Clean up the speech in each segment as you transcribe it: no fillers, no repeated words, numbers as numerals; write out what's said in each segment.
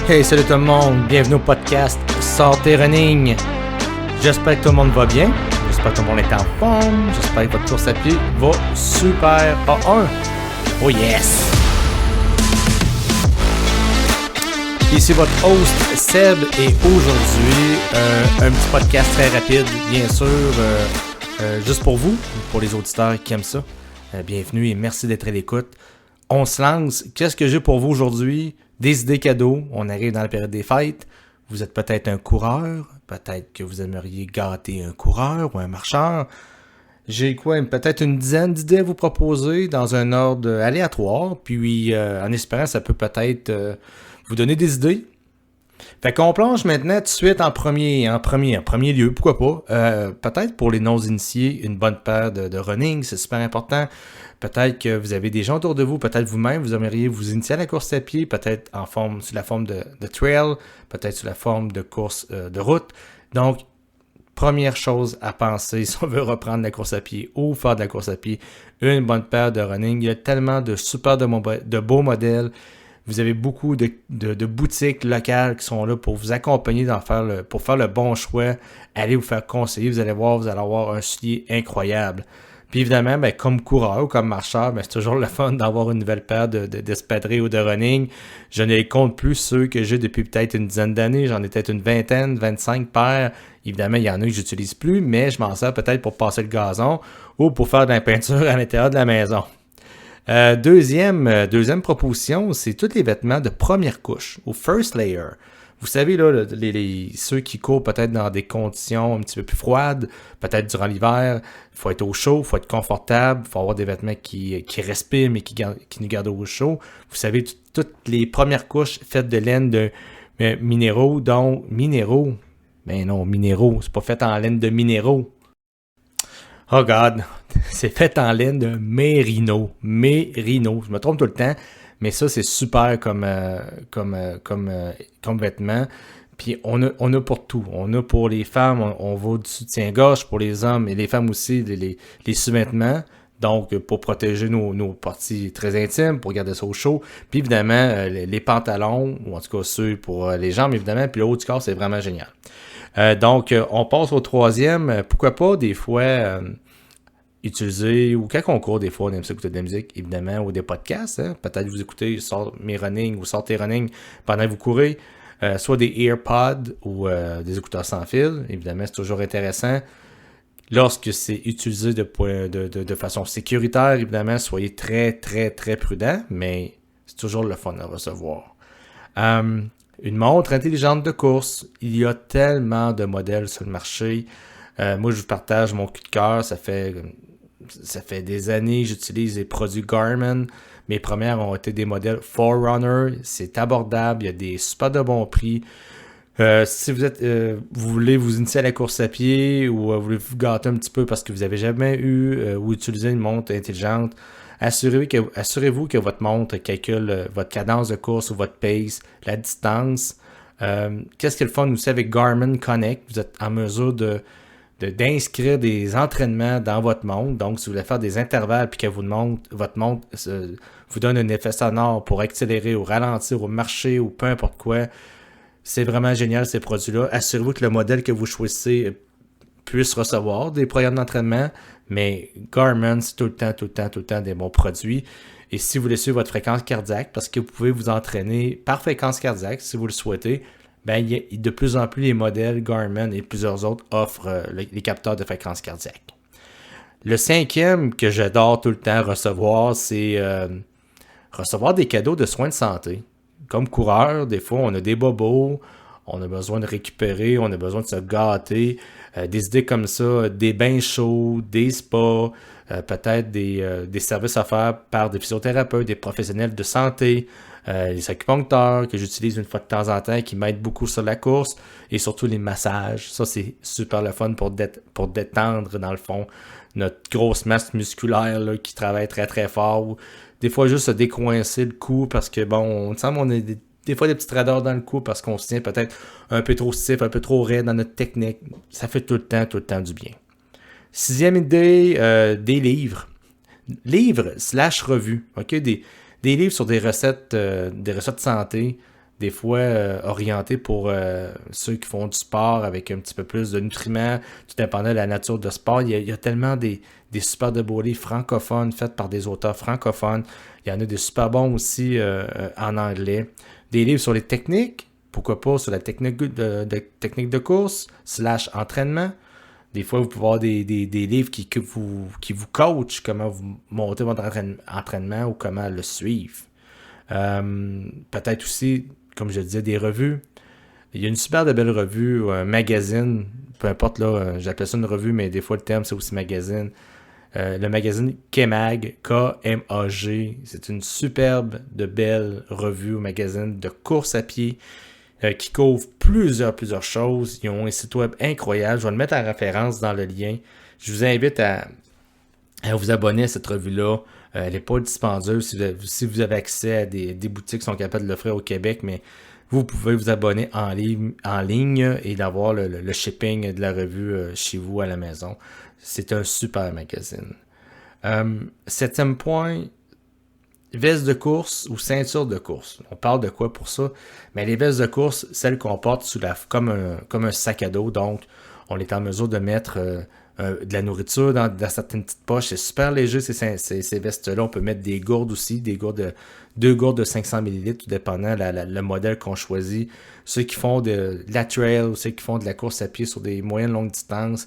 Hey, salut tout le monde, bienvenue au podcast Santé Running. J'espère que tout le monde va bien, j'espère que tout le monde est en forme, j'espère que votre course à pied va super A1. Oh yes! Ici votre host Seb et aujourd'hui, un petit podcast très rapide, bien sûr, juste pour vous, pour les auditeurs qui aiment ça. Bienvenue et merci d'être à l'écoute. On se lance. Qu'est-ce que j'ai pour vous aujourd'hui? Des idées cadeaux. On arrive dans la période des fêtes. Vous êtes peut-être un coureur. Peut-être que vous aimeriez gâter un coureur ou un marcheur. J'ai peut-être une dizaine d'idées à vous proposer dans un ordre aléatoire. Puis en espérant, ça peut peut-être vous donner des idées. Fait qu'on plonge maintenant tout de suite en premier lieu, pourquoi pas. Peut-être pour les non-initiés, une bonne paire de running, c'est super important. Peut-être que vous avez des gens autour de vous, peut-être vous-même, vous aimeriez vous initier à la course à pied, peut-être sous la forme de trail, peut-être sous la forme de course de route. Donc, première chose à penser si on veut reprendre la course à pied ou faire de la course à pied, une bonne paire de running. Il y a tellement de super de beaux modèles. Vous avez beaucoup de boutiques locales qui sont là pour vous accompagner pour faire le bon choix. Allez vous faire conseiller, vous allez avoir un soulier incroyable. Puis évidemment, comme coureur ou comme marcheur, c'est toujours le fun d'avoir une nouvelle paire d'espadrilles ou de running. Je ne les compte plus ceux que j'ai depuis peut-être une dizaine d'années. J'en ai peut-être une vingtaine, 25 paires. Évidemment, il y en a que j'utilise plus, mais je m'en sers peut-être pour passer le gazon ou pour faire de la peinture à l'intérieur de la maison. Deuxième proposition, c'est tous les vêtements de première couche, ou first layer. Vous savez, là, ceux qui courent peut-être dans des conditions un petit peu plus froides, peut-être durant l'hiver, il faut être au chaud, il faut être confortable, il faut avoir des vêtements qui respirent mais qui nous gardent au chaud. Vous savez, toutes les premières couches faites de laine de minéraux, dont minéraux, c'est pas fait en laine de minéraux. Oh God, c'est fait en laine de mérino. Je me trompe tout le temps, mais ça c'est super comme vêtement. Puis on a pour tout. On a pour les femmes, on va du soutien-gorge, pour les hommes et les femmes aussi, les sous-vêtements. Donc pour protéger nos parties très intimes, pour garder ça au chaud. Puis évidemment, les pantalons, ou en tout cas ceux pour les jambes évidemment, puis le haut du corps, c'est vraiment génial. Donc, on passe au troisième. Pourquoi pas, des fois, utiliser, ou quand on court, des fois, on aime ça écouter de la musique, évidemment, ou des podcasts. Hein? Peut-être vous écoutez mes running ou sortez running pendant que vous courez. Soit des AirPods ou des écouteurs sans fil. Évidemment, c'est toujours intéressant. Lorsque c'est utilisé de façon sécuritaire, évidemment, soyez très, très, très prudent, mais c'est toujours le fun à recevoir. Une montre intelligente de course. Il y a tellement de modèles sur le marché. Moi, je vous partage mon coup de cœur. Ça fait des années que j'utilise les produits Garmin. Mes premières ont été des modèles Forerunner. C'est abordable. Il y a des super de bons prix. Si vous voulez vous initier à la course à pied ou vous voulez vous gâter un petit peu parce que vous n'avez jamais eu ou utilisé une montre intelligente, assurez-vous que votre montre calcule votre cadence de course ou votre pace, la distance. Qu'est-ce qui est le fun aussi avec Garmin Connect? Vous êtes en mesure d'inscrire des entraînements dans votre montre. Donc, si vous voulez faire des intervalles puis que votre montre vous donne un effet sonore pour accélérer ou ralentir ou marcher ou peu importe quoi, c'est vraiment génial ces produits-là. Assurez-vous que le modèle que vous choisissez puisse recevoir des programmes d'entraînement, mais Garmin, c'est tout le temps des bons produits. Et si vous voulez suivre votre fréquence cardiaque, parce que vous pouvez vous entraîner par fréquence cardiaque si vous le souhaitez, il y a de plus en plus les modèles Garmin et plusieurs autres offrent les capteurs de fréquence cardiaque. Le cinquième que j'adore tout le temps recevoir, c'est recevoir des cadeaux de soins de santé. Comme coureur, des fois, on a des bobos, on a besoin de récupérer, on a besoin de se gâter. Des idées comme ça, des bains chauds, des spas, peut-être des services offerts par des physiothérapeutes, des professionnels de santé, les acupuncteurs que j'utilise une fois de temps en temps qui m'aident beaucoup sur la course et surtout les massages. Ça, c'est super le fun pour détendre, dans le fond, notre grosse masse musculaire là, qui travaille très très fort. Ou des fois, juste se décoincer le cou parce que, on semble on a des fois des petites raideurs dans le cou parce qu'on se tient peut-être un peu trop stiff, un peu trop raide dans notre technique. Ça fait tout le temps du bien. Sixième idée, des livres. Livres / revues. Okay? Des livres sur des recettes santé. des fois orientés pour ceux qui font du sport avec un petit peu plus de nutriments, tout dépendant de la nature de sport. Il y a tellement des super de beaux livres francophones faits par des auteurs francophones. Il y en a des super bons aussi en anglais. Des livres sur les techniques, pourquoi pas sur la technique technique de course, / entraînement. Des fois, vous pouvez avoir des livres qui vous coachent comment vous monter votre entraînement ou comment le suivre. Peut-être aussi, comme je disais, des revues. Il y a une super de belle revue, un magazine, peu importe, là, j'appelle ça une revue, mais des fois le terme c'est aussi magazine. Le magazine KMAG, K-M-A-G, c'est une superbe de belle revue ou magazine de course à pied qui couvre plusieurs choses. Ils ont un site web incroyable. Je vais le mettre en référence dans le lien. Je vous invite à vous abonner à cette revue-là. Elle n'est pas dispendieuse si vous avez accès à des boutiques qui sont capables de l'offrir au Québec, mais vous pouvez vous abonner en ligne et d'avoir le shipping de la revue chez vous à la maison. C'est un super magazine. 7e point, veste de course ou ceinture de course. On parle de quoi pour ça? Mais les vestes de course, celles qu'on porte comme un sac à dos, donc on est en mesure de mettre de la nourriture dans certaines petites poches. C'est super léger ces vestes-là. On peut mettre des gourdes aussi, deux gourdes de 500 ml, tout dépendant le modèle qu'on choisit. Ceux qui font de la trail ou ceux qui font de la course à pied sur des moyennes longues distances.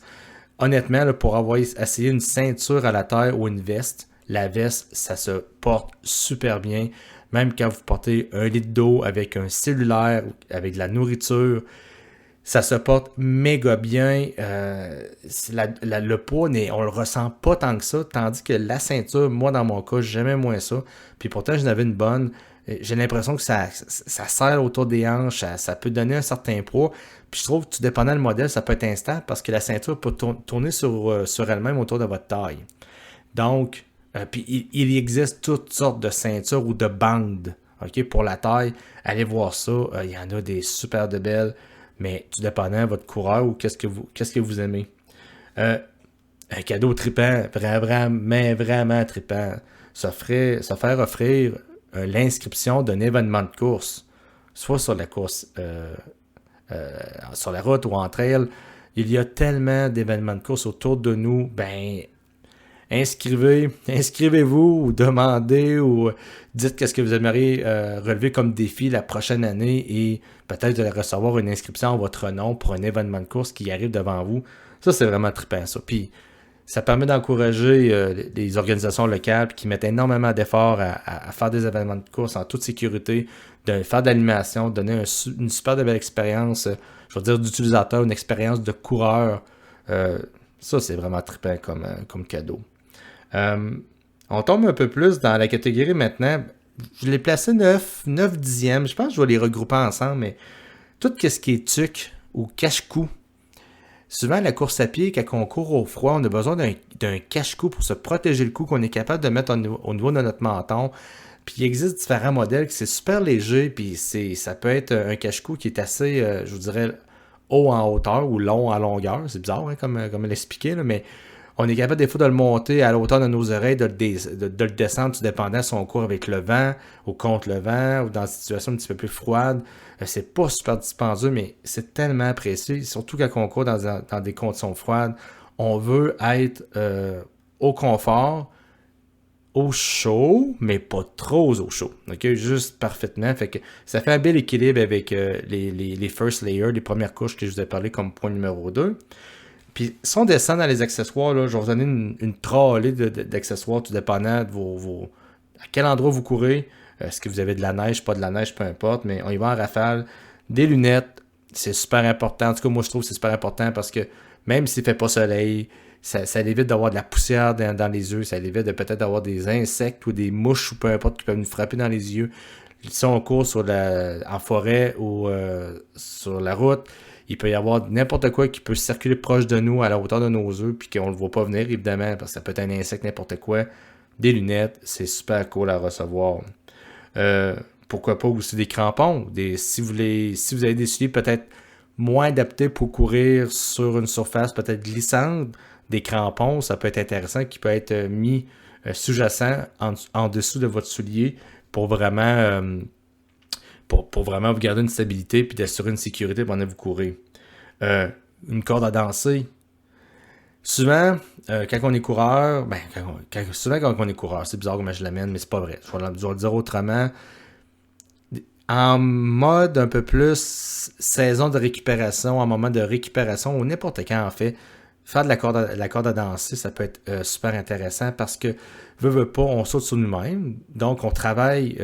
Honnêtement, là, pour avoir essayé une ceinture à la terre ou une veste, la veste, ça se porte super bien. Même quand vous portez 1 litre d'eau avec un cellulaire, avec de la nourriture, ça se porte méga bien. Le poids, on le ressent pas tant que ça. Tandis que la ceinture, moi dans mon cas, j'aimais moins ça. Puis pourtant, j'en avais une bonne. J'ai l'impression que ça serre autour des hanches. Ça peut donner un certain poids. Puis je trouve que tout dépendant du modèle, ça peut être instable parce que la ceinture peut tourner sur elle-même autour de votre taille. Donc, puis il existe toutes sortes de ceintures ou de bandes. OK, pour la taille, allez voir ça. Il y en a des super de belles. Mais tout dépendant de votre coureur ou qu'est-ce que vous aimez. Un cadeau trippant, vraiment trippant. Se faire offrir l'inscription d'un événement de course, soit sur la course, sur la route ou en trail. Il y a tellement d'événements de course autour de nous. Ben, inscrivez-vous ou demandez ou dites qu'est-ce que vous aimeriez relever comme défi la prochaine année et peut-être de recevoir une inscription en votre nom pour un événement de course qui arrive devant vous. Ça, c'est vraiment trippant, ça. Puis, ça permet d'encourager les organisations locales qui mettent énormément d'efforts à faire des événements de course en toute sécurité, de faire de l'animation, de donner une super belle expérience, je veux dire, d'utilisateur, une expérience de coureur. Ça, c'est vraiment trippant comme cadeau. On tombe un peu plus dans la catégorie maintenant. Je l'ai placé 9 dixièmes. Je pense que je vais les regrouper ensemble, mais tout ce qui est tuc ou cache-cou. Souvent, la course à pied, quand on court au froid, on a besoin d'un cache-cou pour se protéger le cou qu'on est capable de mettre au niveau de notre menton. Puis il existe différents modèles, c'est super léger, puis ça peut être un cache-cou qui est assez, je vous dirais, haut en hauteur ou long en longueur. C'est bizarre, hein, comme l'expliquer, mais on est capable des fois de le monter à la hauteur de nos oreilles, de le descendre, tout dépendant si on court avec le vent ou contre le vent ou dans une situation un petit peu plus froide. C'est pas super dispendieux, mais c'est tellement apprécié, surtout quand on court dans des conditions froides. On veut être au confort, au chaud, mais pas trop au chaud. OK? Juste parfaitement. Fait que ça fait un bel équilibre avec les first layers, les premières couches que je vous ai parlé comme point numéro 2. Puis, si on descend dans les accessoires, là, je vais vous donner une trolley d'accessoires, tout dépendant de à quel endroit vous courez. Est-ce que vous avez de la neige, pas de la neige, peu importe, mais on y va en rafale. Des lunettes, c'est super important. En tout cas, moi, je trouve que c'est super important parce que même s'il ne fait pas soleil, ça évite d'avoir de la poussière dans les yeux, ça évite de peut-être d'avoir des insectes ou des mouches ou peu importe qui peuvent nous frapper dans les yeux. Si on court en forêt ou sur la route, il peut y avoir n'importe quoi qui peut circuler proche de nous à la hauteur de nos yeux puis qu'on ne le voit pas venir, évidemment, parce que ça peut être un insecte, n'importe quoi. Des lunettes, c'est super cool à recevoir. Pourquoi pas aussi des crampons. Si vous avez des souliers peut-être moins adaptés pour courir sur une surface peut-être glissante, des crampons, ça peut être intéressant, qui peut être mis sous-jacent en dessous de votre soulier pour vraiment pour vraiment vous garder une stabilité puis d'assurer une sécurité pendant que vous courez. Une corde à danser. Souvent, quand on est coureur, souvent quand on est coureur, c'est bizarre comment je l'amène, mais c'est pas vrai. Je vais le dire autrement. En mode un peu plus saison de récupération, en moment de récupération, ou n'importe quand en fait, faire de la corde à danser, ça peut être super intéressant parce que, veut pas, on saute sur nous-mêmes. Donc, on travaille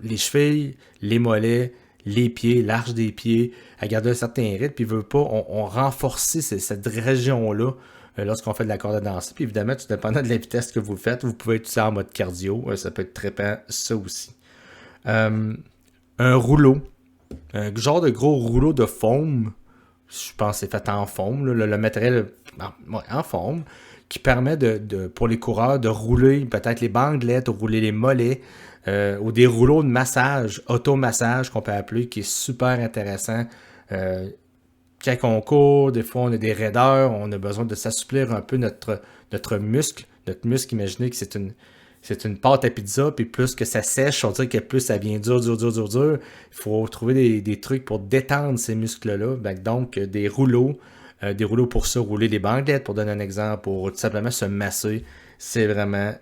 les chevilles, les mollets, les pieds, l'arche des pieds, à garder un certain rythme, puis veut pas, on renforce cette région-là lorsqu'on fait de la corde à danser. Puis évidemment, tout dépendant de la vitesse que vous faites, vous pouvez être ça en mode cardio, ça peut être trippant, ça aussi. Un rouleau, un genre de gros rouleau de foam, je pense que c'est fait en foam, le matériel en foam, qui permet pour les coureurs de rouler peut-être les bandelettes, de rouler les mollets, ou des rouleaux de massage, automassage qu'on peut appeler, qui est super intéressant. Quand on court, des fois on a des raideurs, on a besoin de s'assouplir un peu notre muscle. Notre muscle, imaginez que c'est une pâte à pizza, puis plus que ça sèche, on dirait que plus ça vient dur. Il faut trouver des trucs pour détendre ces muscles-là. Donc, des rouleaux pour se rouler des bandelettes, pour donner un exemple, pour tout simplement se masser. C'est vraiment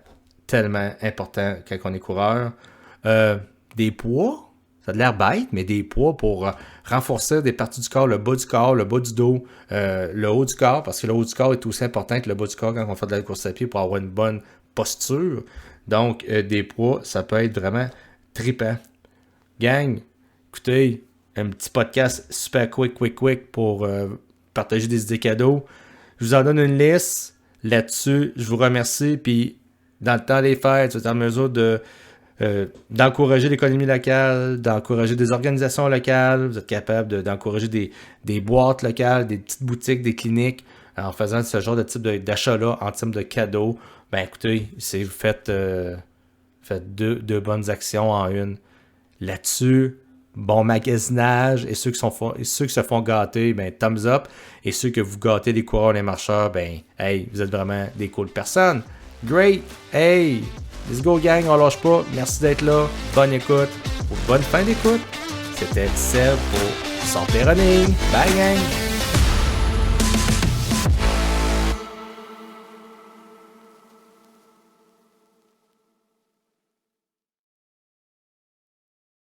tellement important quand on est coureur. Des poids, ça a l'air bête, mais des poids pour renforcer des parties du corps, le bas du dos, le haut du corps, parce que le haut du corps est aussi important que le bas du corps quand on fait de la course à pied pour avoir une bonne posture. Donc, des poids, ça peut être vraiment trippant. Gang, écoutez, un petit podcast super quick pour partager des idées cadeaux. Je vous en donne une liste là-dessus. Je vous remercie. Puis, dans le temps des fêtes, vous êtes en mesure d'encourager l'économie locale, d'encourager des organisations locales. Vous êtes capable d'encourager des boîtes locales, des petites boutiques, des cliniques, en faisant ce genre de type d'achat-là en termes de cadeaux. Écoutez, vous faites deux bonnes actions en une. Là-dessus, bon magasinage, et ceux qui se font gâter, thumbs up. Et ceux que vous gâtez les coureurs, les marcheurs, hey, vous êtes vraiment des cool personnes. Great! Hey! Let's go gang, on lâche pas. Merci d'être là. Bonne écoute. Ou bonne fin d'écoute. C'était Seb pour Santé Running. Bye gang!